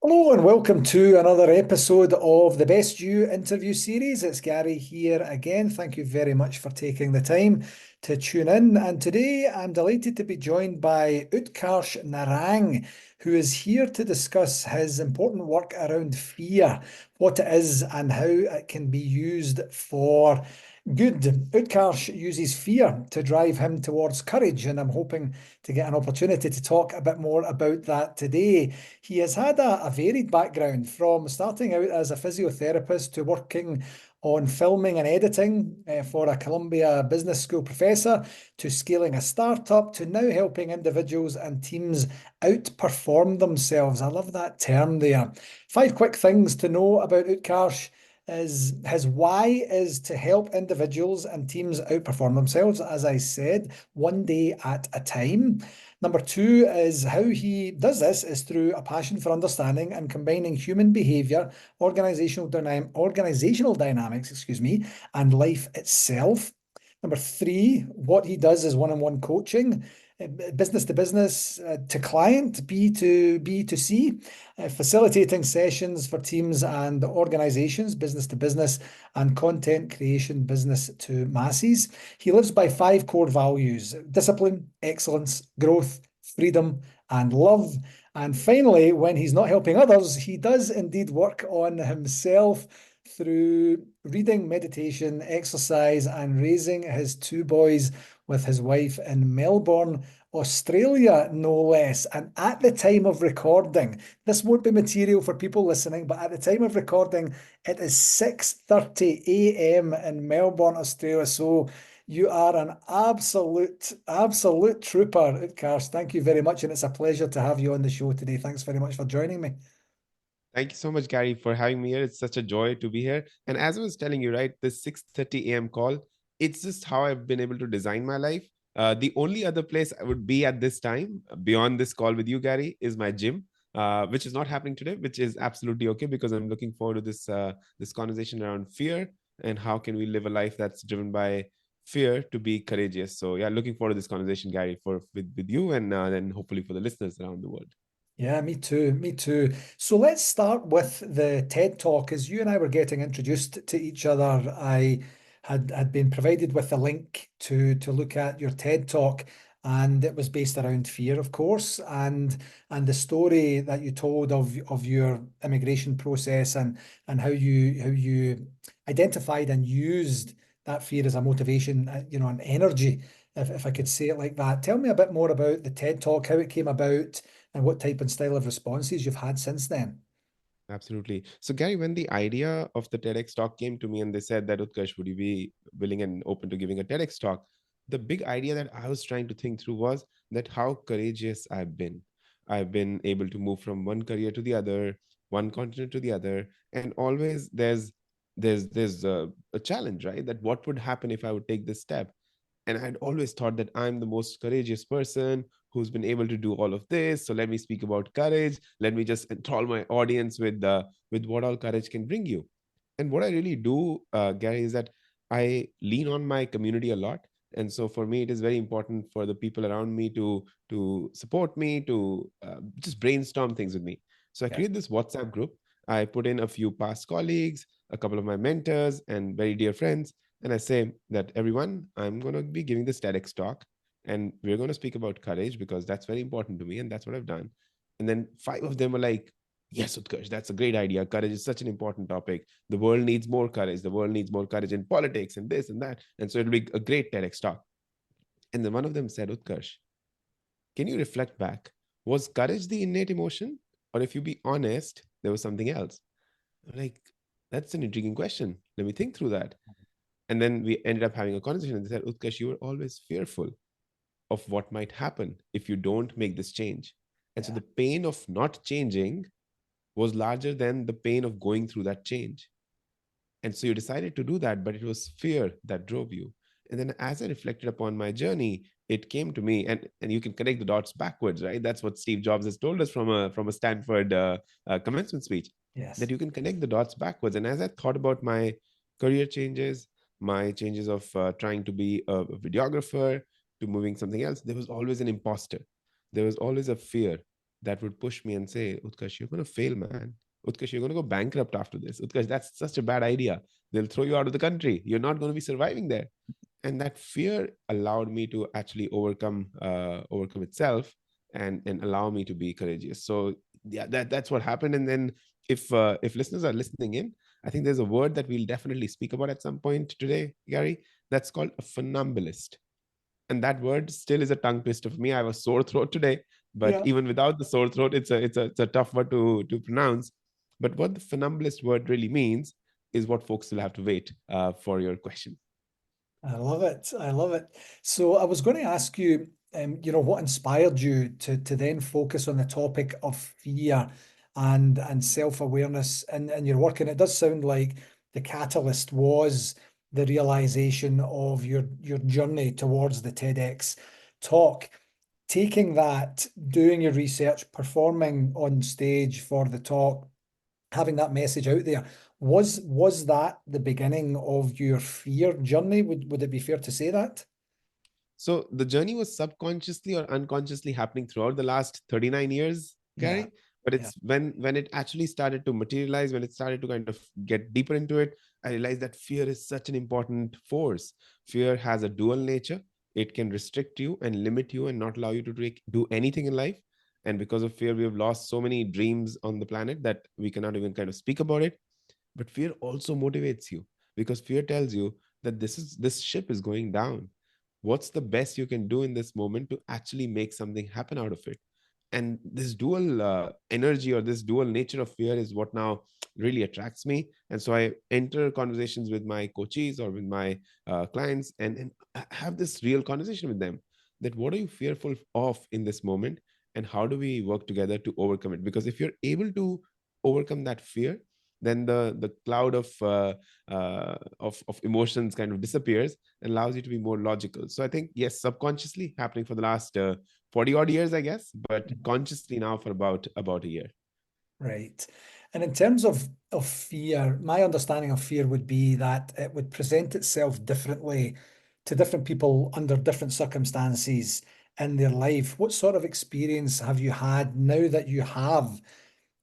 Hello and welcome to another episode of the Best You interview series. It's Gary here again. Thank you very much for taking the time to tune in. And today I'm delighted to be joined by Utkarsh Narang, who is here to discuss his important work around fear, what it is and how it can be used for good. Utkarsh uses fear to drive him towards courage, and I'm hoping to get an opportunity to talk a bit more about that today. He has had a varied background from starting out as a physiotherapist to working on filming and editing for a Columbia Business School professor to scaling a startup to now helping individuals and teams outperform themselves. I love that term there. Five quick things to know about Utkarsh is his why is to help individuals and teams outperform themselves, as I said, one day at a time. Number two is how he does this is through a passion for understanding and combining human behavior, organizational dynamics, and life itself. Number three, what he does is one-on-one coaching, business to business, to client, B to B to C, facilitating sessions for teams and organizations, business to business, and content creation, business to masses. He lives by five core values: discipline, excellence, growth, freedom, and love. And finally, when he's not helping others, he does indeed work on himself through reading, meditation, exercise, and raising his two boys with his wife in Melbourne, Australia, no less. And at the time of recording, this won't be material for people listening, but at the time of recording, it is 6:30 a.m. in Melbourne, Australia. So you are an absolute trooper, Utkarsh. Thank you very much, and it's a pleasure to have you on the show today. Thanks very much for joining me. Thank you so much, Gary, for having me here. It's such a joy to be here. And as I was telling you, right, this 6:30 a.m. call, it's just how I've been able to design my life. The only other place I would be at this time, beyond this call with you, Gary, is my gym, which is not happening today, which is absolutely okay because I'm looking forward to this conversation around fear and how can we live a life that's driven by fear to be courageous. So yeah, looking forward to this conversation, Gary, with you and then hopefully for the listeners around the world. Yeah, me too. Me too. So let's start with the TED Talk. As you and I were getting introduced to each other, I had been provided with a link to look at your TED Talk, and it was based around fear, of course, and the story that you told of your immigration process and how you identified and used that fear as a motivation, an energy, if I could say it like that. Tell me a bit more about the TED Talk, how it came about and what type and style of responses you've had since then. Absolutely. So, Gary, when the idea of the TEDx talk came to me and they said that, Utkarsh, would you be willing and open to giving a TEDx talk? The big idea that I was trying to think through was that how courageous I've been. I've been able to move from one career to the other, one continent to the other, and always there's a challenge, right? That what would happen if I would take this step? And I'd always thought that I'm the most courageous person who's been able to do all of this. So let me speak about courage. Let me just enthrall my audience with what all courage can bring you. And what I really do, Gary, is that I lean on my community a lot. And so for me, it is very important for the people around me to support me, to just brainstorm things with me. So I Yeah. create this WhatsApp group. I put in a few past colleagues, a couple of my mentors, and very dear friends, and I say that everyone, I'm going to be giving this TEDx talk and we're going to speak about courage because that's very important to me. And that's what I've done. And then five of them were like, yes, Utkarsh, that's a great idea. Courage is such an important topic. The world needs more courage. The world needs more courage in politics and this and that. And so it'll be a great TEDx talk. And then one of them said, Utkarsh, can you reflect back? Was courage the innate emotion? Or if you be honest, there was something else? I'm like, that's an intriguing question. Let me think through that. And then we ended up having a conversation and they said, Utkarsh, you were always fearful of what might happen if you don't make this change. And so Yeah. the pain of not changing was larger than the pain of going through that change. And so you decided to do that, but it was fear that drove you. And then as I reflected upon my journey, it came to me, and you can connect the dots backwards, right? That's what Steve Jobs has told us from a Stanford commencement speech, that Yes. you can connect the dots backwards. And as I thought about my career changes, my changes of trying to be a videographer to moving something else, there was always an imposter. There was always a fear. that would push me and say, Utkarsh, you're going to fail, man. Utkarsh, you're going to go bankrupt after this. Utkarsh, that's such a bad idea. They'll throw you out of the country. You're not going to be surviving there. And that fear allowed me to actually overcome itself, and allow me to be courageous. So yeah, that's what happened. And then if listeners are listening in, I think there's a word that we'll definitely speak about at some point today, Gary. That's called a funambulist. And that word still is a tongue twister for me. I have a sore throat today, but Yeah. even without the sore throat, it's a tough word to pronounce. But what the funambulist word really means is what folks will have to wait for your question. I love it. I love it. So I was going to ask you, what inspired you to then focus on the topic of fear and self-awareness in your work? And it does sound like the catalyst was the realization of your journey towards the TEDx talk. Taking that, doing your research, performing on stage for the talk, having that message out there. Was that the beginning of your fear journey? Would it be fair to say that? So the journey was subconsciously or unconsciously happening throughout the last 39 years, Yeah, Gary. But yeah, it's when it actually started to materialize, when it started to kind of get deeper into it, I realized that fear is such an important force. Fear has a dual nature. It can restrict you and limit you and not allow you to do anything in life. And because of fear, we have lost so many dreams on the planet that we cannot even kind of speak about it. But fear also motivates you, because fear tells you that this ship is going down. What's the best you can do in this moment to actually make something happen out of it? And this dual energy, or this dual nature of fear, is what now really attracts me. And so I enter conversations with my coaches or with my clients, and have this real conversation with them, that what are you fearful of in this moment, and how do we work together to overcome it? Because if you're able to overcome that fear, then the cloud of emotions kind of disappears and allows you to be more logical. So I think, yes, subconsciously happening for the last 40 odd years, I guess, but consciously now for about a year. right. And in terms of fear, my understanding of fear would be that it would present itself differently to different people under different circumstances in their life. What sort of experience have you had now that you have,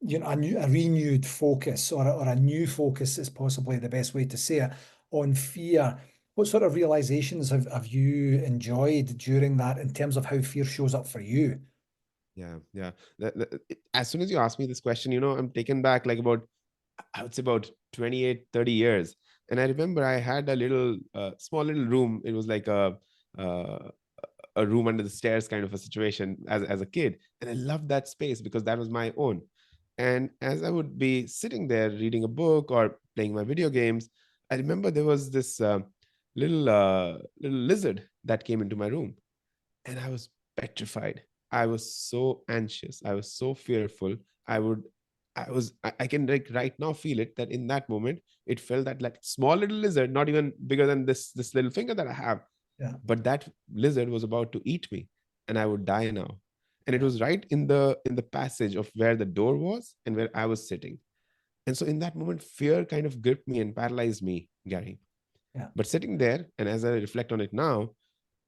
a renewed focus, or a new focus is possibly the best way to say it, on fear? What sort of realizations have you enjoyed during that in terms of how fear shows up for you? Yeah, yeah. As soon as you ask me this question, I'm taken back like about, I would say about 28, 30 years. And I remember I had a little, small little room. It was like uh, a room under the stairs kind of a situation as a kid. And I loved that space because that was my own. And as I would be sitting there reading a book or playing my video games, I remember there was this little lizard that came into my room, and I was petrified. I was so anxious. I was so fearful. I would, I can like right now feel it, that in that moment, it felt that like small little lizard, not even bigger than this little finger that I have, Yeah, but that lizard was about to eat me, and I would die now. And it yeah, was right in the passage of where the door was and where I was sitting. And so in that moment, fear kind of gripped me and paralyzed me, Gary. yeah, But sitting there, and as I reflect on it now,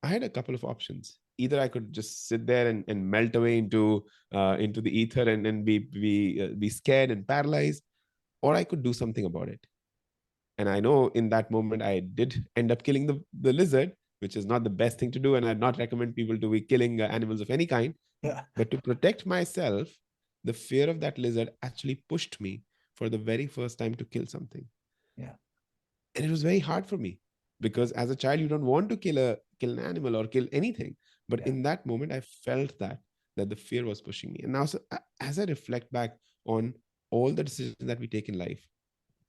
I had a couple of options. Either I could just sit there and melt away into the ether and be scared and paralyzed, or I could do something about it. And I know in that moment I did end up killing the lizard, which is not the best thing to do, and I'd not recommend people to be killing animals of any kind. yeah, But to protect myself, the fear of that lizard actually pushed me for the very first time to kill something. yeah, And it was very hard for me, because as a child you don't want to kill an animal or kill anything. But yeah, in that moment I felt that the fear was pushing me. And now, so as I reflect back on all the decisions that we take in life,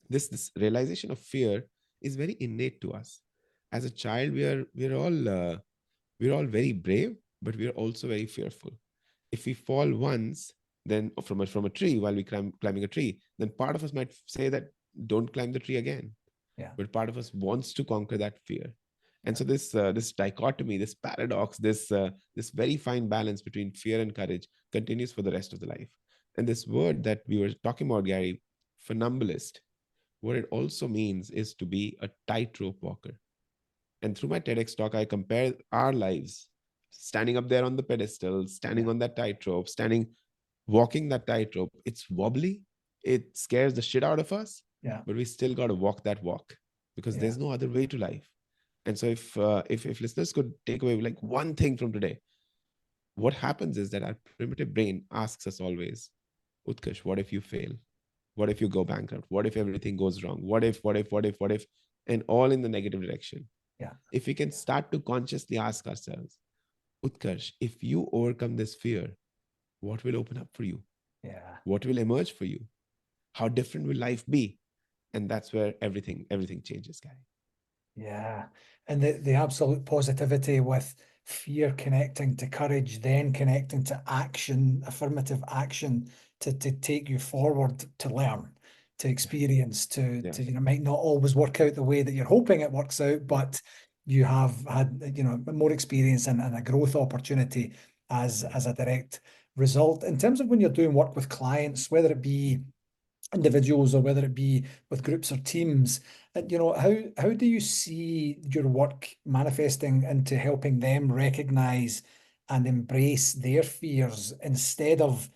this realization of fear is very innate to us. As a child, we're all very brave, but we are also very fearful. If we fall once, then from a tree while we climbing a tree, then part of us might say that don't climb the tree again, yeah, but part of us wants to conquer that fear. And yeah, so this dichotomy, this paradox, this very fine balance between fear and courage continues for the rest of the life. And this word that we were talking about, Gary, funambulist, what it also means is to be a tightrope walker. And through my TEDx talk, I compare our lives, standing up there on the pedestal, standing yeah, on that tightrope, standing. walking that tightrope. It's wobbly, it scares the shit out of us, Yeah. but we still got to walk that walk because Yeah. there's no other way to life. And so if listeners could take away like one thing from today, what happens is that our primitive brain asks us always, Utkarsh, what if you fail? What if you go bankrupt? What if everything goes wrong? What if? And all in the negative direction. Yeah. If we can start to consciously ask ourselves, Utkarsh, if you overcome this fear, what will open up for you? Yeah. What will emerge for you? How different will life be? And that's where everything changes, Gary. Yeah. And the absolute positivity with fear connecting to courage, then connecting to action, affirmative action to take you forward to learn, to Yeah, experience, yeah, to might not always work out the way that you're hoping it works out, yeah, but you have had, more experience and a growth opportunity yeah, as a direct result. In terms of when you're doing work with clients, whether it be individuals or whether it be with groups or teams, how do you see your work manifesting into helping them recognize and embrace their fears instead of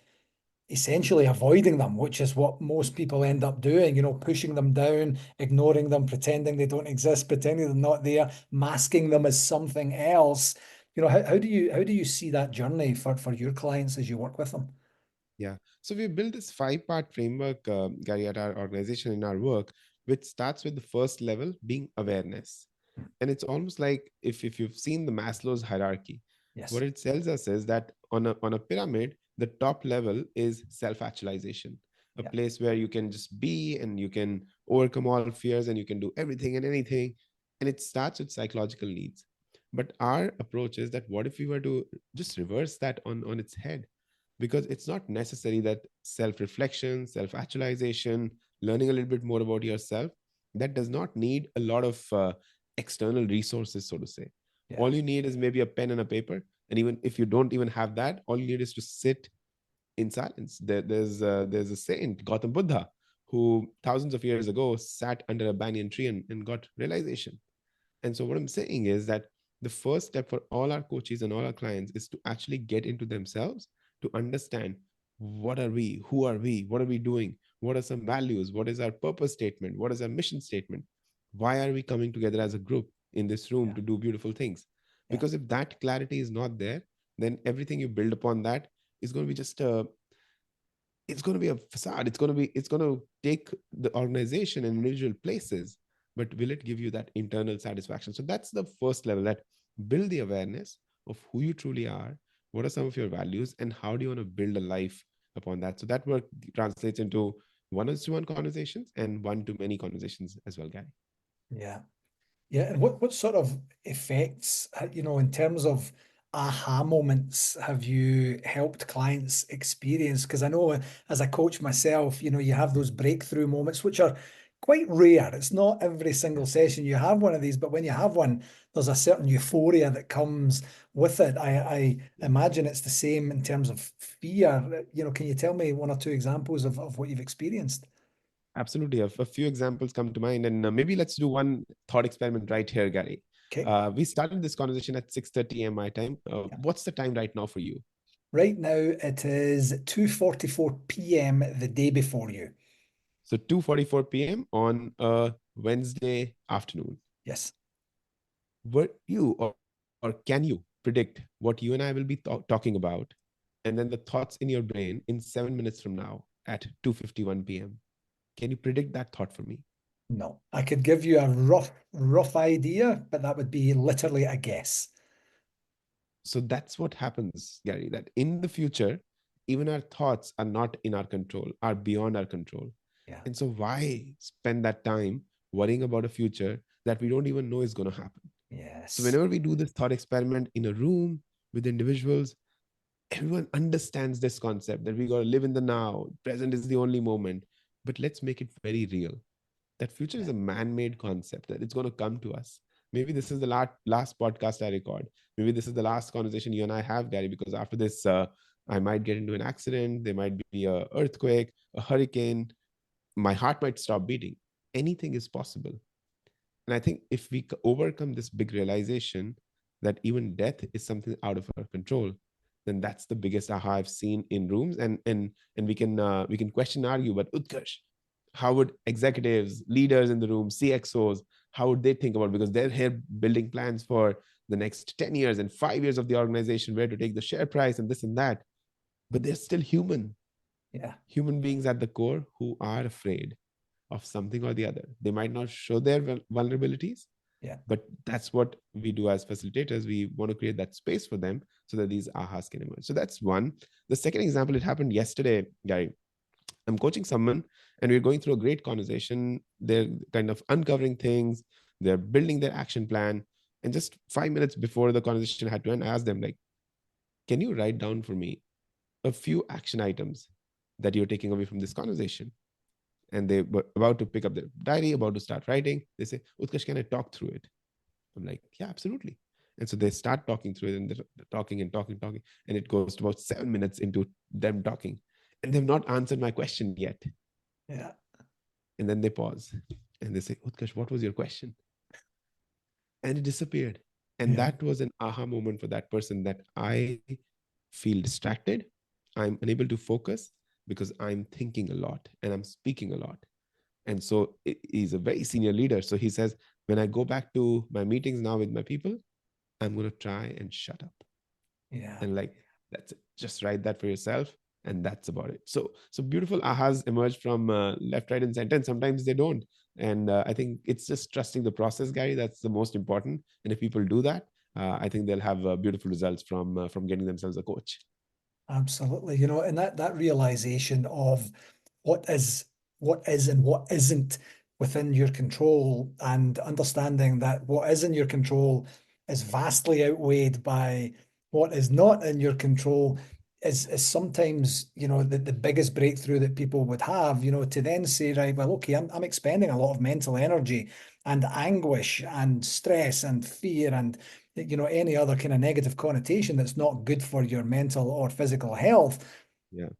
essentially avoiding them, which is what most people end up doing, pushing them down, ignoring them, pretending they don't exist, pretending they're not there, masking them as something else. How do you see that journey for your clients as you work with them? yeah. So we built this five-part framework, Gary, at our organization in our work, which starts with the first level being awareness. And it's almost like if you've seen the Maslow's hierarchy, what Yes. it tells us is that on a pyramid, the top level is self-actualization, a Yeah. place where you can just be and you can overcome all fears and you can do everything and anything. And it starts with psychological needs. But our approach is that what if we were to just reverse that on its head? Because it's not necessary that self-reflection, self-actualization, learning a little bit more about yourself, that does not need a lot of external resources, so to say. Yeah. All you need is maybe a pen and a paper. And even if you don't even have that, all you need is to sit in silence. There's a saint, Gautam Buddha, who thousands of years ago sat under a banyan tree and got realization. And so what I'm saying is that the first step for all our coaches and all our clients is to actually get into themselves, to understand what are we, who are we, what are we doing, what are some values, what is our purpose statement, what is our mission statement, why are we coming together as a group in this room Yeah. to do beautiful things? Yeah. Because if that clarity is not there, then everything you build upon that is going to be just a it's going to be a facade. It's going to take the organization and individual places, but will it give you that internal satisfaction? So that's the first level, that build the awareness of who you truly are, what are some of your values, and how do you want to build a life upon that. So that work translates into one-on-one conversations and one-to-many conversations as well, Gary. Yeah. Yeah, and what sort of effects, in terms of aha moments, have you helped clients experience? Because I know as a coach myself, you have those breakthrough moments, which are quite rare. It's not every single session you have one of these, but when you have one, there's a certain euphoria that comes with it. I imagine it's the same in terms of fear. Can you tell me one or two examples of what you've experienced? Absolutely. A few examples come to mind, and maybe let's do one thought experiment right here, Gary. Okay. We started this conversation at 6:30 a.m. my time. What's the time right now for you? Right now it is 2:44 p.m. the day before you. So 2:44 p.m. on a Wednesday afternoon. Yes. Were you or can you predict what you and I will be talking about, and then the thoughts in your brain in 7 minutes from now at 2:51 p.m.? Can you predict that thought for me? No. I could give you a rough idea, but that would be literally a guess. So that's what happens, Gary, that in the future, even our thoughts are not in our control, are beyond our control. Yeah. And so why spend that time worrying about a future that we don't even know is going to happen? So Yes. whenever we do this thought experiment in a room with individuals, everyone understands this concept that we got to live in the now. Present is the only moment. But let's make it very real. That future is Yeah. a man-made concept that it's going to come to us. Maybe this is the last podcast I record. Maybe this is the last conversation you and I have, Gary, because after this, I might get into an accident. There might be a earthquake, a hurricane. My heart might stop beating. Anything is possible. And I think if we overcome this big realization that even death is something out of our control, then that's the biggest aha I've seen in rooms. And we can question, argue, but Utkarsh, how would executives, leaders in the room, CXOs, how would they think about, because they're here building plans for the next 10 years and 5 years of the organization, where to take the share price and this and that. But they're still Yeah. human beings at the core, who are afraid of something or the other. They might not show their vulnerabilities, Yeah. but that's what we do as facilitators. We want to create that space for them so that these ahas can emerge. So that's one. The second example, it happened yesterday, Gary. I'm coaching someone and we're going through a great conversation. They're kind of uncovering things, they're building their action plan. And just 5 minutes before the conversation had to end, I asked them, like, can you write down for me a few action items that you're taking away from this conversation? And they were about to pick up their diary, about to start writing. They say, Utkarsh, can I talk through it? I'm like, yeah, absolutely. And so they start talking through it, and they're talking and talking. And it goes to about 7 minutes into them talking. And they've not answered my question yet. Yeah. And then they pause and they say, Utkarsh, what was your question? And it disappeared. And Yeah. that was an aha moment for that person, that I feel distracted. I'm unable to focus because I'm thinking a lot and I'm speaking a lot. And so he's a very senior leader. So he says, when I go back to my meetings now with my people, I'm going to try and shut up. Yeah. And like, that's it. Just write that for yourself. And that's about it. So beautiful ahas emerge from left, right, and center. And sometimes they don't. And I think it's just trusting the process, Gary. That's the most important. And if people do that, I think they'll have beautiful results from getting themselves a coach. Absolutely. And that realization of what is what is and what isn't within your control, and understanding that what is in your control is vastly outweighed by what is not in your control is sometimes, the biggest breakthrough that people would have, to then say, right, well, okay, I'm expending a lot of mental energy and anguish and stress and fear and any other kind of negative connotation that's not good for your mental or physical health, Yeah.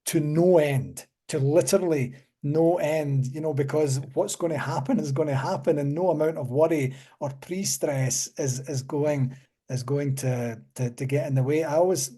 to no end, to literally no end, because what's going to happen is going to happen, and no amount of worry or pre-stress is going to get in the way. I always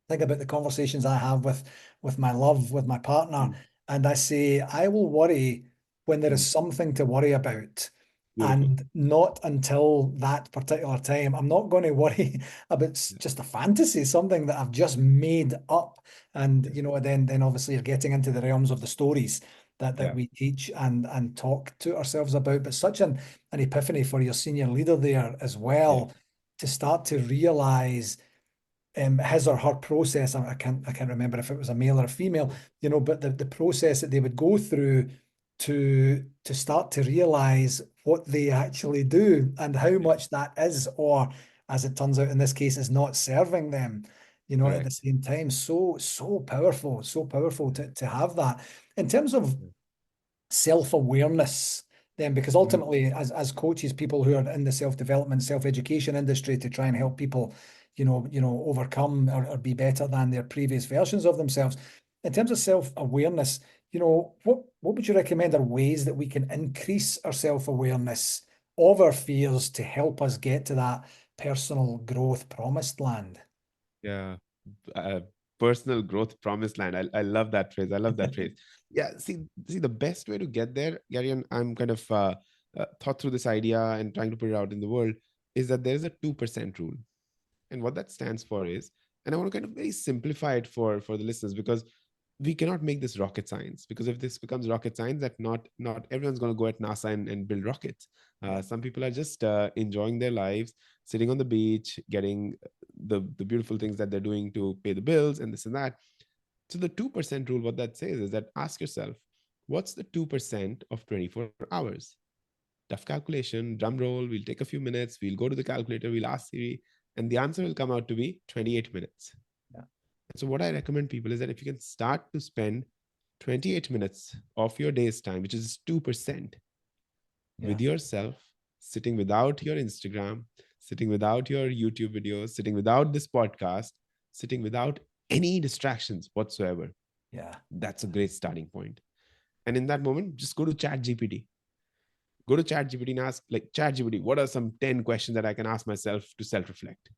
think about the conversations I have with my love, with my partner, Mm. and I say, I will worry when there is Mm. something to worry about, Beautiful. and not until that particular time. I'm not going to worry about Yeah. just a fantasy, something that I've just made up. And Yeah. then obviously you're getting into the realms of the stories that Yeah. we teach and talk to ourselves about. But such an epiphany for your senior leader there as Yeah. well, to start to realize his or her process. I can't remember if it was a male or a female, but the process that they would go through to start to realize what they actually do, and how Yeah. much that is, or as it turns out in this case, is not serving them, at the Correct. same time. So powerful to have that in terms of Yeah. self-awareness then, because Mhm. ultimately, as coaches, people who are in the self-development, self-education industry, to try and help people overcome, or be better than their previous versions of themselves, in terms of self-awareness, what would you recommend are ways that we can increase our self-awareness of our fears to help us get to that personal growth promised land? Yeah. uh, Personal growth promised land. I love that phrase. I love that phrase. Yeah. See, the best way to get there, Gary, and I'm kind of thought through this idea and trying to put it out in the world, is that there is a 2% rule. And what that stands for is, and I want to kind of very simplify it for the listeners, because we cannot make this rocket science. Because if this becomes rocket science, that not everyone's going to go at NASA and build rockets. Yeah, Some people are just enjoying their lives, sitting on the beach, getting the beautiful things that they're doing to pay the bills and this and that. So the 2% rule, what that says is that, ask yourself, what's the 2% of 24 hours? Tough calculation, drum roll. We'll take a few minutes. We'll go to the calculator. We'll ask Siri, and the answer will come out to be 28 minutes. yeah, So what I recommend people is that if you can start to spend 28 minutes of your day's time, which is 2%, yeah, with yourself, sitting without your Instagram, sitting without your YouTube videos, sitting without this podcast, sitting without any distractions whatsoever, yeah, that's a great starting point. And in that moment, just go to Chat GPT. Go to Chat GPT and ask, like, Chat GPT, what are some 10 questions that I can ask myself to self reflect?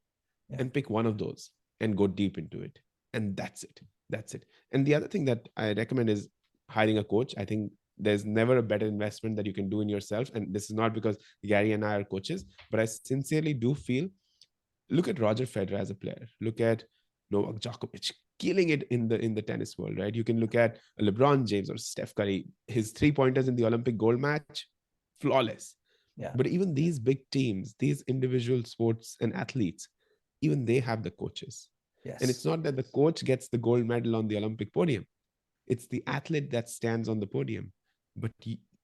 yeah, And pick one of those and go deep into it. And that's it. That's it. And the other thing that I recommend is hiring a coach. I think there's never a better investment that you can do in yourself. And this is not because Gary and I are coaches, but I sincerely do feel, look at Roger Federer as a player. Look at Novak Djokovic killing it in the tennis world, right? You can look at LeBron James or Steph Curry. His 3 pointers in the Olympic gold match, flawless. Yeah. But even these big teams, these individual sports and athletes, even they have the coaches. And it's Yes. not that the coach gets the gold medal on the Olympic podium. It's the athlete that stands on the podium. But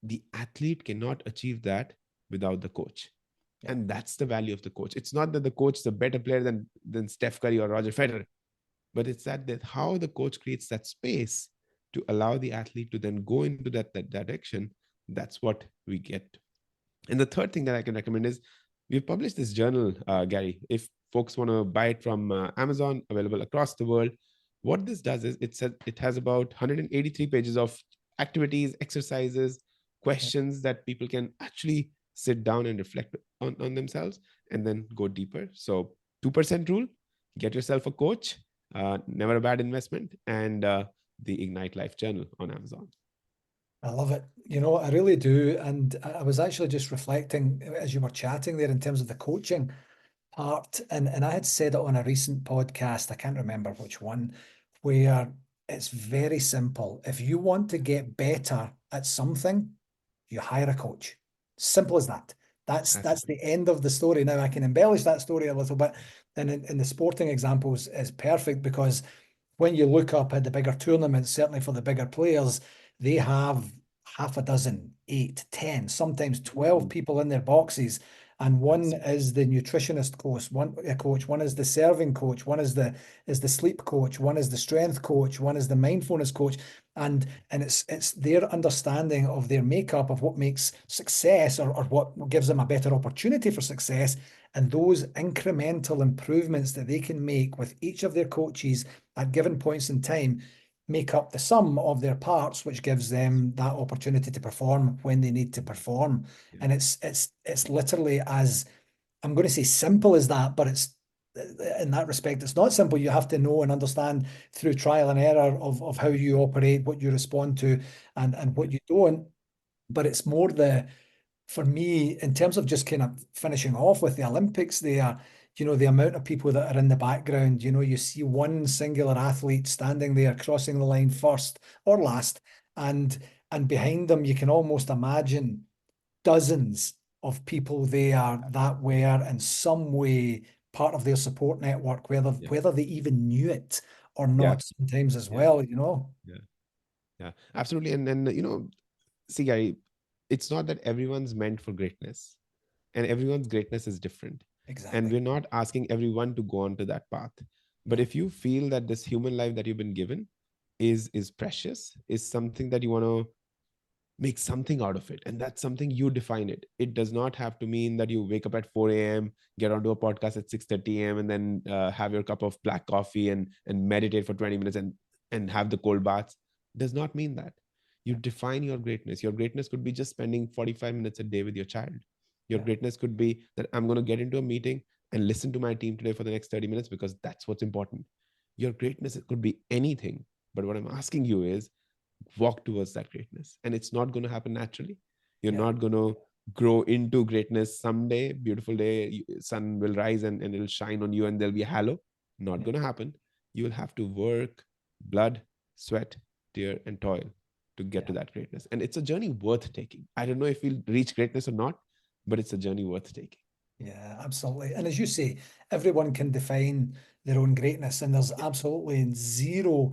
the athlete cannot achieve that without the coach. Yeah. And that's the value of the coach. It's not that the coach is a better player than Steph Curry or Roger Federer, but it's that how the coach creates that space to allow the athlete to then go into that direction. That's what we get. And the third thing that I can recommend is, we've published this journal, Gary. If folks want to buy it from Amazon, available across the world. What this does is, it has about 183 pages of activities, exercises, Yeah. questions that people can actually sit down and reflect on themselves and then go deeper. So 2% rule, get yourself a coach, never a bad investment, and the Ignite Life journal on Amazon. I love it. You know, I really do. And I was actually just reflecting as you were chatting there in terms of the coaching part. And I had said it on a recent podcast, I can't remember which one, where it's very simple. If you want to get better at something, you hire a coach. Simple as that. That's Absolutely. the end of the story. Now I can embellish that story a little bit. And in the sporting examples is perfect because when you look up at the bigger tournaments, certainly for the bigger players, they have half a dozen, 8, 10, sometimes 12 Mm, people in their boxes. And one absolutely. is the nutritionist coach, one is the serving coach, one is the sleep coach, one is the strength coach, one is the mindfulness coach. And it's their understanding of their makeup of what makes success or what gives them a better opportunity for success. And those incremental improvements that they can make with each of their coaches at given points in time make up the sum of their parts, which gives them that opportunity to perform when they need to perform. Yeah. And it's literally as I'm going to say simple as that, but it's in that respect, it's not simple. You have to know and understand through trial and error of how you operate, what you respond to, and Yeah. what you don't. But it's more for me, in terms of just kind of finishing off with the Olympics there, you know, the amount of people that are in the background, you know, you see one singular athlete standing there crossing the line first or last, and behind them you can almost imagine dozens of people there that were in some way part of their support network, Yeah. whether they even knew it or Yeah. not sometimes as Yeah. well, you know. Yeah. Yeah. Absolutely. And then, see, Gary, it's not that everyone's meant for greatness, and everyone's greatness is different. And Exactly. we're not asking everyone to go onto that path. But Yeah, if you feel that this human life that you've been given is precious, is something that you want to make something out of it, and that's something, you define it. It does not have to mean that you wake up at 4 a.m., get onto a podcast at 6:30 a.m., and then have your cup of black coffee and meditate for 20 minutes and have the cold baths. Does not mean that. You yeah, define your greatness. Your greatness could be just spending 45 minutes a day with your child. Your yeah, greatness could be that I'm going to get into a meeting and listen to my team today for the next 30 minutes because that's what's important. Your greatness, it could be anything. But what I'm asking you is, walk towards that greatness, and it's not going to happen naturally. You're yeah, not going to grow into greatness someday. Beautiful day, sun will rise and it'll shine on you and there'll be a halo. Not yeah, going to happen. You will have to work, blood, sweat, tear, and toil to get to yeah. that greatness. And it's a journey worth taking. I don't know if we'll reach greatness or not, but it's a journey worth taking. Yeah, absolutely. And as you say, everyone can define their own greatness, and there's Yeah. absolutely zero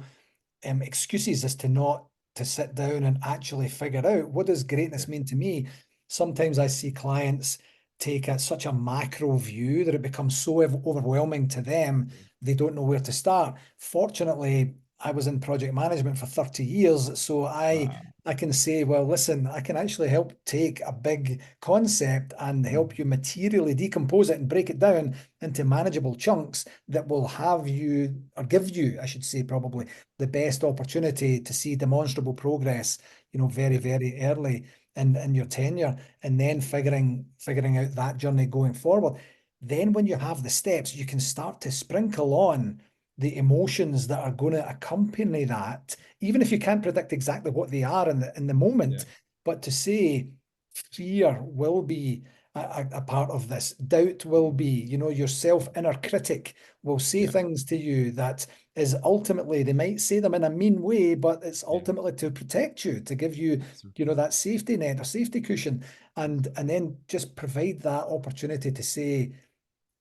excuses as to not to sit down and actually figure out what does Yeah. greatness mean to me. Sometimes I see clients take such a macro view that it becomes so overwhelming to them, they don't know where to start. Fortunately, I was in project management for 30 years, so Wow. I can say, well, listen, I can actually help take a big concept and help you materially decompose it and break it down into manageable chunks that will have you, or give you, I should say, probably the best opportunity to see demonstrable progress, you know, very, Yeah. very early in your tenure, and then figuring out that journey going forward. Then when you have the steps, you can start to sprinkle on the emotions that are going to accompany that, even if you can't predict exactly what they are in the moment, Yeah. but to say fear will be a part of this, doubt will be, your self inner critic will say Yeah. things to you that is ultimately, they might say them in a mean way, but it's Yeah. ultimately to protect you, to give you, Absolutely. that safety net or safety cushion, and then just provide that opportunity to say,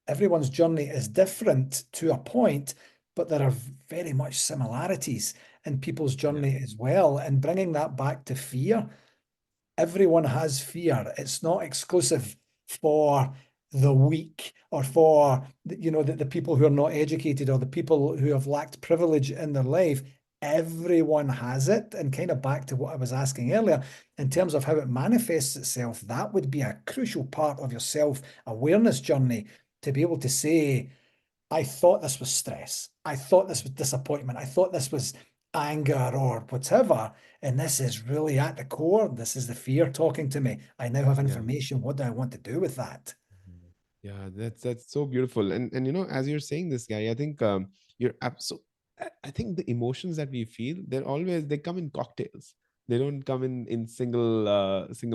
everyone's journey is different to a point, but there are very much similarities in people's Yeah. journey as well. And bringing that back to fear, everyone has fear. It's not exclusive for the weak or for the people who are not educated or the people who have lacked privilege in their life. Everyone has it. And kind of back to what I was asking earlier, in terms of how it manifests itself, that would be a crucial part of your self-awareness journey, to be able to say, I thought this was stress. I thought this was disappointment. I thought this was anger or whatever. And this is really at the core. This is the fear talking to me. I now have Yeah. information. What do I want to do with that? Mhm. Yeah, that's so beautiful. And as you're saying this, Gary, I think you're so I think the emotions that we feel, they come in cocktails. They don't come in single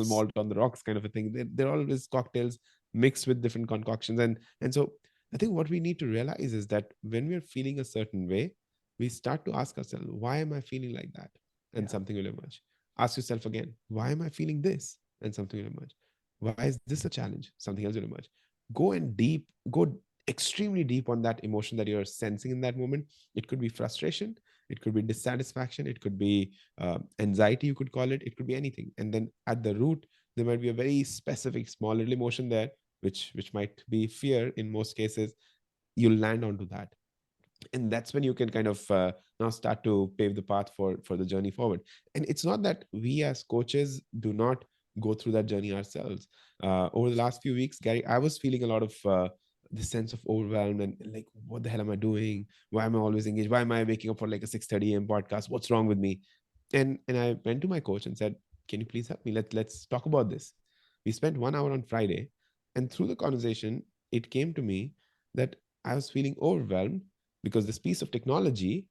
malt on the rocks kind of a thing. They're always cocktails mixed with different concoctions. And so I think what we need to realize is that when we're feeling a certain way, we start to ask ourselves, why am I feeling like that? And Yeah, something will emerge. Ask yourself again, why am I feeling this? And something will emerge. Why is this a challenge? Something else will emerge. Go extremely deep on that emotion that you're sensing in that moment. It could be frustration, it could be dissatisfaction, it could be anxiety, you could call it could be anything. And then at the root, there might be a very specific small little emotion there, which might be fear in most cases. You'll land onto that, and that's when you can kind of now start to pave the path for the journey forward. And it's not that we as coaches do not go through that journey ourselves. Over the last few weeks, Gary, I was feeling a lot of this sense of overwhelm, and like, what the hell am I doing? Why am I always engaged? Why am I waking up for like a 6:30 a.m. podcast? What's wrong with me? And I went to my coach and said, can you please help me? Let's talk about this. We spent 1 hour on Friday, and through the conversation, it came to me that I was feeling overwhelmed because this piece of technology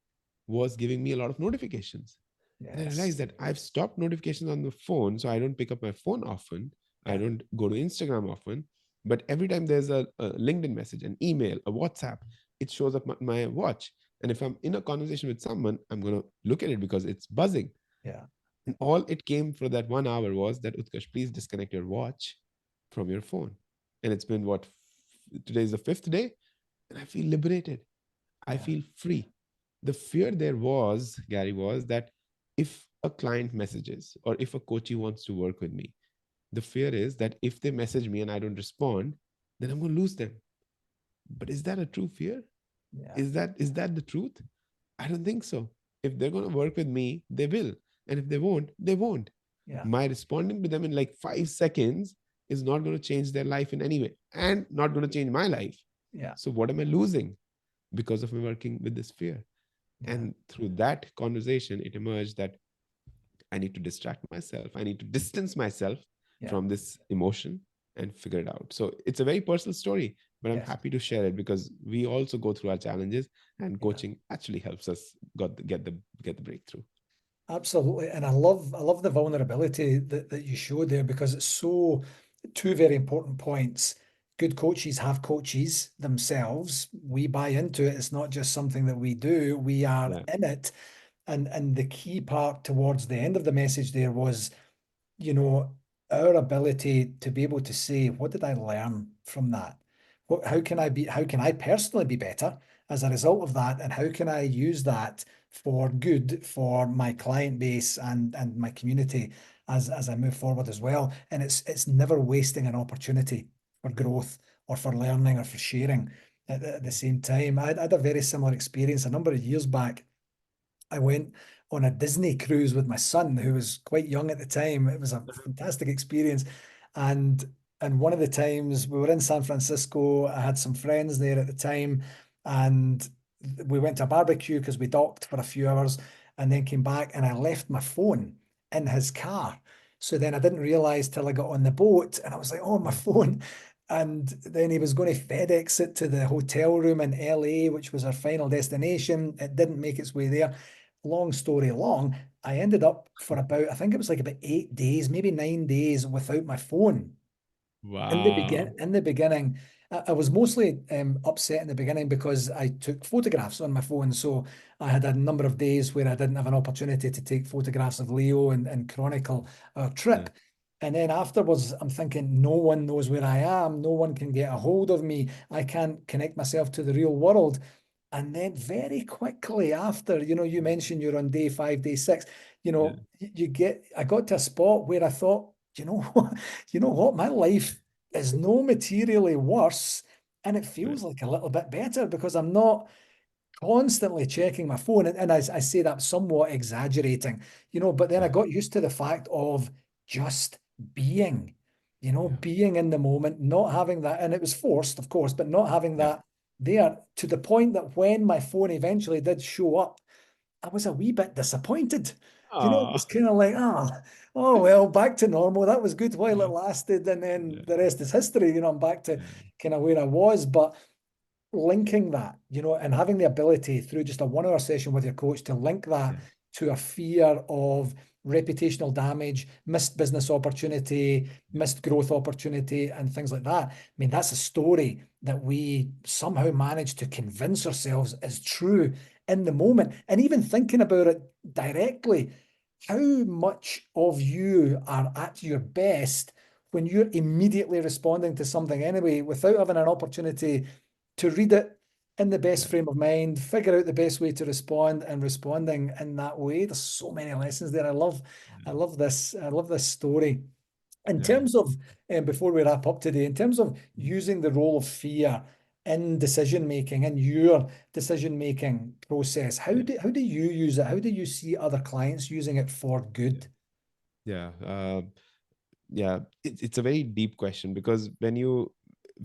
was giving me a lot of notifications. And I yes, realized that I've stopped notifications on the phone. So I don't pick up my phone often. I yeah, don't go to Instagram often. But every time there's a LinkedIn message, an email, a WhatsApp, it shows up my watch. And if I'm in a conversation with someone, I'm going to look at it because it's buzzing. yeah, And all it came for that 1 hour was that, Utkarsh, please disconnect your watch from your phone. And it's been what? Today is the fifth day. And I feel liberated. I yeah, feel free. The fear there was, Gary, was that if a client messages or if a coachee wants to work with me, the fear is that if they message me and I don't respond, then I'm going to lose them. But is that a true fear? yeah, Is that the truth? I don't think so. If they're going to work with me, they will. And if they won't, they won't. yeah, My responding to them in like 5 seconds is not going to change their life in any way and not going to change my life. yeah, So, what am I losing because of me working with this fear? yeah, And through that conversation, it emerged that I need to distract myself. I need to distance myself yeah, from this emotion and figure it out. So it's a very personal story, but I'm yes, happy to share it because we also go through our challenges, and yeah. coaching actually helps us get the breakthrough. Absolutely. And I love the vulnerability that you showed there, because it's so, two very important points. Good coaches have coaches themselves. We buy into it. It's not just something that we do. We are Yeah. in it. And the key part towards the end of the message there was, you know, our ability to be able to say, what did I learn from that? How can I personally be better as a result of that? And how can I use that for good for my client base and my community as I move forward as well? And it's never wasting an opportunity for growth or for learning or for sharing at the same time. I had a very similar experience a number of years back. I went on a Disney cruise with my son, who was quite young at the time. It was a fantastic experience. And and one of the times we were in San Francisco, I had some friends there at the time, and we went to a barbecue because we docked for a few hours and then came back, and I left my phone in his car. So then I didn't realize till I got on the boat, and I was like, oh, my phone. And then he was going to FedEx it to the hotel room in LA, which was our final destination. It didn't make its way there. Long story long, I ended up for about, I think it was like about 8 days, maybe 9 days without my phone. Wow. In the beginning, I was mostly upset in the beginning because I took photographs on my phone. So I had a number of days where I didn't have an opportunity to take photographs of Leo and chronicle our Yeah. trip. And then afterwards, I'm thinking, no one knows where I am. No one can get a hold of me. I can't connect myself to the real world. And then very quickly after, you mentioned you're on day 5, day 6, Yeah. I got to a spot where I thought, what, my life is no materially worse, and it Right. feels like a little bit better because I'm not constantly checking my phone. And I say that somewhat exaggerating, but then I Yeah. got used to the fact of just being, Yeah. being in the moment, not having that. And it was forced, of course, but not having Yeah. that there, to the point that when my phone eventually did show up, I was a wee bit disappointed. It was Ah. kind of like, oh well, back to normal. That was good while it Yeah. lasted, and then Yeah. the rest is history. I'm back to Yeah. kind of where I was. But linking that, and having the ability through just a 1 hour session with your coach to link that Yeah. to a fear of reputational damage, missed business opportunity, missed growth opportunity, and things like that. I mean, that's a story that we somehow managed to convince ourselves is true in the moment. And even thinking about it directly, how much of you are at your best when you're immediately responding to something anyway without having an opportunity to read it in the best Yeah. frame of mind, figure out the best way to respond, and responding in that way. There's so many lessons there. I love this. I love this story. In Yeah. terms of, before we wrap up today, in terms of using the role of fear in decision making, in your decision making process, Yeah. how do you use it? How do you see other clients using it for Yeah. good? Yeah. Yeah, it's a very deep question because when you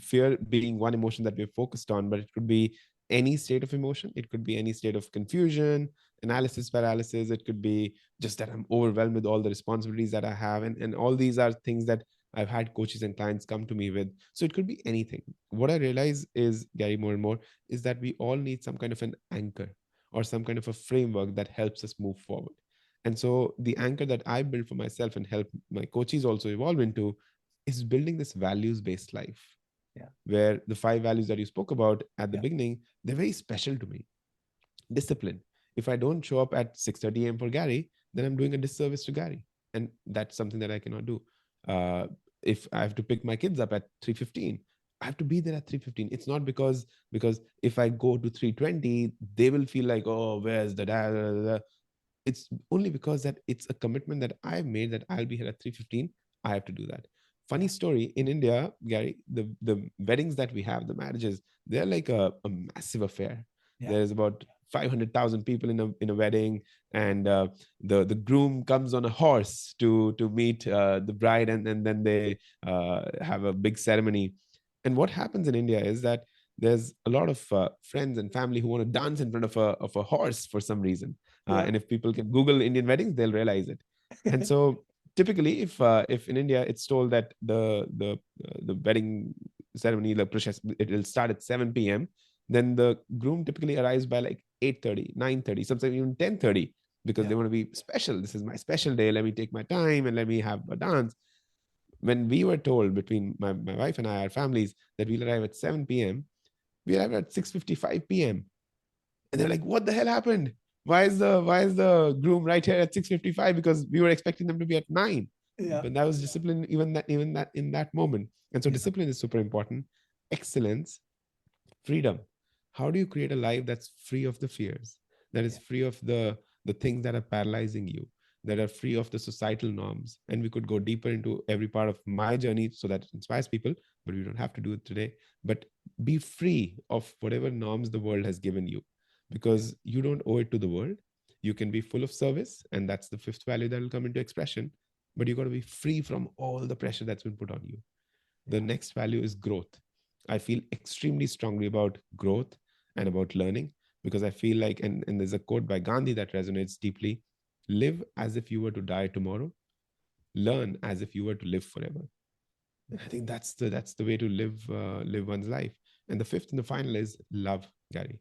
fear being one emotion that we're focused on, but it could be any state of emotion, it could be any state of confusion, analysis paralysis, it could be just that I'm overwhelmed with all the responsibilities that I have. And all these are things that I've had coaches and clients come to me with. So it could be anything. What I realize is, Gary, more and more, is that we all need some kind of an anchor or some kind of a framework that helps us move forward. And so the anchor that I built for myself and help my coaches also evolve into is building this values based life Yeah, where the 5 values that you spoke about at the yeah, beginning, they're very special to me. Discipline. If I don't show up at 6:30 a.m. for Gary, then I'm doing a disservice to Gary. And that's something that I cannot do. Uh, if I have to pick my kids up at 3:15, I have to be there at 3:15. It's not because if I go to 3:20, they will feel like, oh, where's the dad? It's only because that it's a commitment that I've made that I'll be here at 3:15. I have to do that. Funny yeah, story in India, Gary, the weddings that we have, the marriages, they're like a massive affair. yeah, There's about 500,000 people in a wedding, and the groom comes on a horse to meet the bride, and then they have a big ceremony. And what happens in India is that there's a lot of friends and family who want to dance in front of a horse for some reason, yeah, and if people can Google Indian weddings, they'll realize it. And so typically, if in India it's told that the wedding ceremony, the process, it will start at 7 p.m., then the groom typically arrives by like 8:30, 9:30, sometimes even 10:30, because yeah, they want to be special. This is my special day. Let me take my time and let me have a dance. When we were told between my wife and I, our families, that we'll arrive at 7 p.m., we arrived at 6:55 p.m. And they're like, what the hell happened? Why is the groom right here at 6:55? Because we were expecting them to be at 9. yeah, But that was discipline, even that in that moment. And so yeah, discipline is super important. Excellence, freedom. How do you create a life that's free of the fears, that is yeah, free of the things that are paralyzing you, that are free of the societal norms? And we could go deeper into every part of my journey so that it inspires people, but we don't have to do it today. But be free of whatever norms the world has given you, yeah, because you don't owe it to the world. You can be full of service, and that's the fifth value that will come into expression. But you got to be free from all the pressure that's been put on you. The yeah, next value is growth. I feel extremely strongly about growth and about learning, because I feel like, and there's a quote by Gandhi that resonates deeply: live as if you were to die tomorrow, learn as if you were to live forever. I think that's the way to live one's life. And the fifth and the final is love, Gary.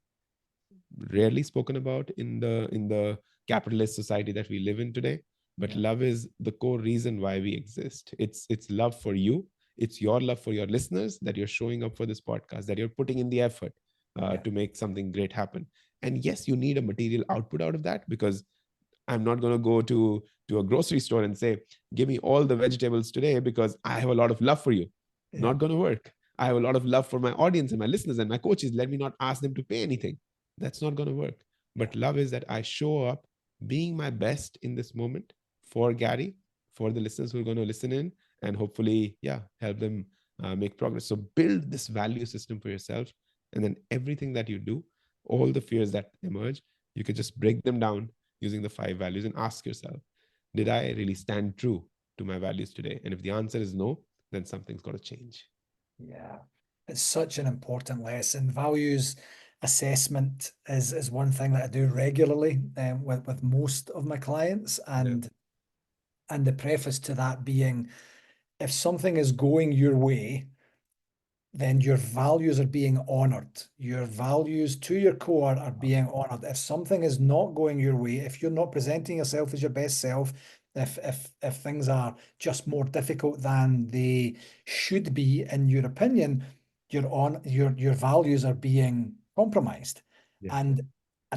Rarely spoken about in the capitalist society that we live in today, but Yeah, love is the core reason why we exist. It's love for you. It's your love for your listeners, that you're showing up for this podcast, that you're putting in the effort yeah, to make something great happen. And yes, you need a material output out of that, because I'm not going to go to a grocery store and say, give me all the vegetables today because I have a lot of love for you. yeah, Not going to work. I have a lot of love for my audience and my listeners and my coaches. Let me not ask them to pay anything. That's not going to work. yeah, But love is that I show up being my best in this moment for Gary, for the listeners who are going to listen in, and hopefully, yeah, help them make progress. So build this value system for yourself. And then everything that you do, all the fears that emerge, you could just break them down using the five values and ask yourself, did I really stand true to my values today? And if the answer is no, then something's got to change. yeah. It's such an important lesson. Values assessment is one thing that I do regularly with most of my clients, Yeah. and the preface to that being, if something is going your way, then your values are being honored. Your values to your core are being honored. If something is not going your way, if you're not presenting yourself as your best self, if things are just more difficult than they should be, in your opinion, your values are being compromised. Yeah. And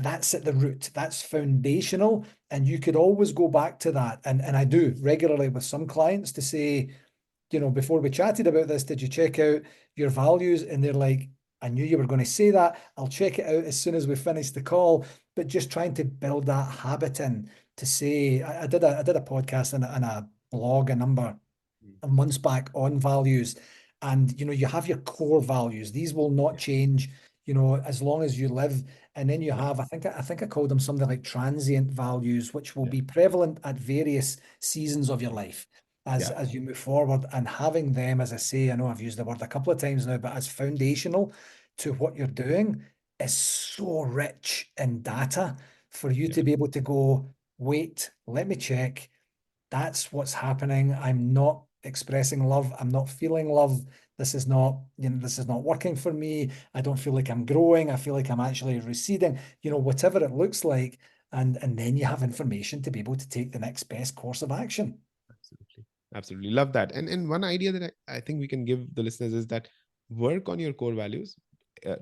that's at the root. That's foundational. And you could always go back to that. And I do regularly with some clients to say, before we chatted about this, did you check out your values? And they're like, I knew you were going to say that. I'll check it out as soon as we finish the call. But just trying to build that habit in to say, I did a podcast and a blog a number Mm. of months back on values. And you have your core values. These will not Yeah. change, as long as you live. And then you Yeah. have, I think I called them something like transient values, which will Yeah. be prevalent at various seasons of your life as Yeah. as you move forward. And having them, as I say, I know I've used the word a couple of times now, but as foundational to what you're doing is so rich in data for you Yeah. to be able to go, wait, let me check. That's what's happening. I'm not expressing love. I'm not feeling love. This is not working for me. I don't feel like I'm growing. I feel like I'm actually receding, whatever it looks like. And then you have information to be able to take the next best course of action. Absolutely. Absolutely. Love that. And one idea that I think we can give the listeners is that work on your core values.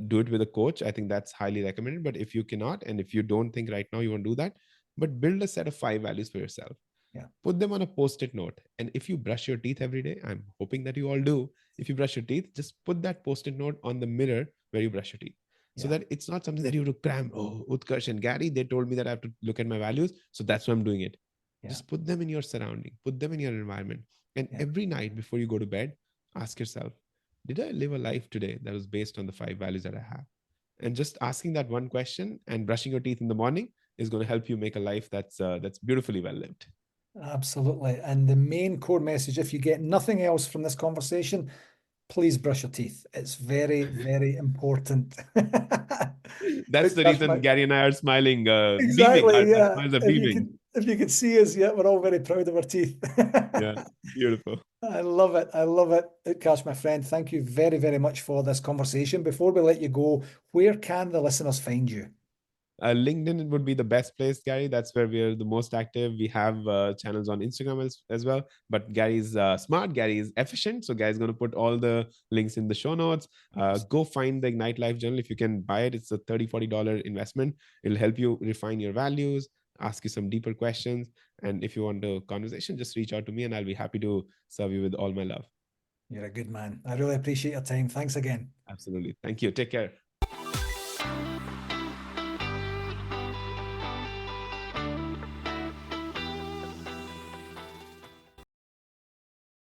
Do it with a coach. I think that's highly recommended. But if you cannot, and if you don't think right now you want to do that, but build a set of five values for yourself. Yeah. Put them on a post-it note. And if you brush your teeth every day, I'm hoping that you all do. If you brush your teeth, just put that post-it note on the mirror where you brush your teeth. So Yeah. that it's not something that you have to cram. Oh, Utkarsh and Gary, they told me that I have to look at my values. So that's why I'm doing it. Yeah. Just put them in your surrounding, put them in your environment. And Yeah. every night before you go to bed, ask yourself, did I live a life today that was based on the five values that I have? And just asking that one question and brushing your teeth in the morning is going to help you make a life that's beautifully well lived. Absolutely. And the main core message, if you get nothing else from this conversation, please brush your teeth. It's very, very important. That's the That's reason my Gary and I are smiling, beaming. Our, exactly, our yeah. smiles are If you beaming. could if you could see us, yeah, we're all very proud of our teeth. Yeah, beautiful. I love it. I love it. Utkarsh, my friend, thank you very, very much for this conversation. Before we let you go, where can the listeners find you? LinkedIn would be the best place, Gary. That's where we are the most active. We have channels on Instagram as well. But Gary's smart, Gary is efficient. So Gary's going to put all the links in the show notes. Yes. Go find the Ignite Life Journal. If you can buy it, it's a $30-$40 investment. It'll help you refine your values, ask you some deeper questions. And if you want a conversation, just reach out to me and I'll be happy to serve you with all my love. You're a good man. I really appreciate your time. Thanks again. Absolutely. Thank you. Take care.